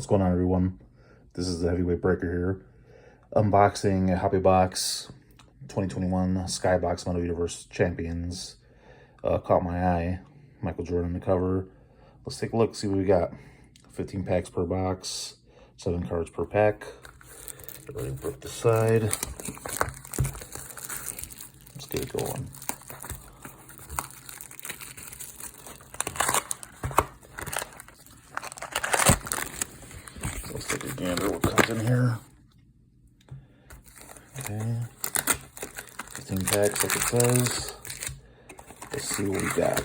What's going on, everyone? This is the heavyweight breaker here. Unboxing a Hobby Box 2021 Skybox Model Universe Champions. Caught my eye. Michael Jordan on the cover. Let's take a look, see what we got. 15 packs per box, 7 cards per pack. Everybody put this aside. Let's get it going. Let's take a gander what comes in here. Okay. 15 packs like it says. Let's see what we got.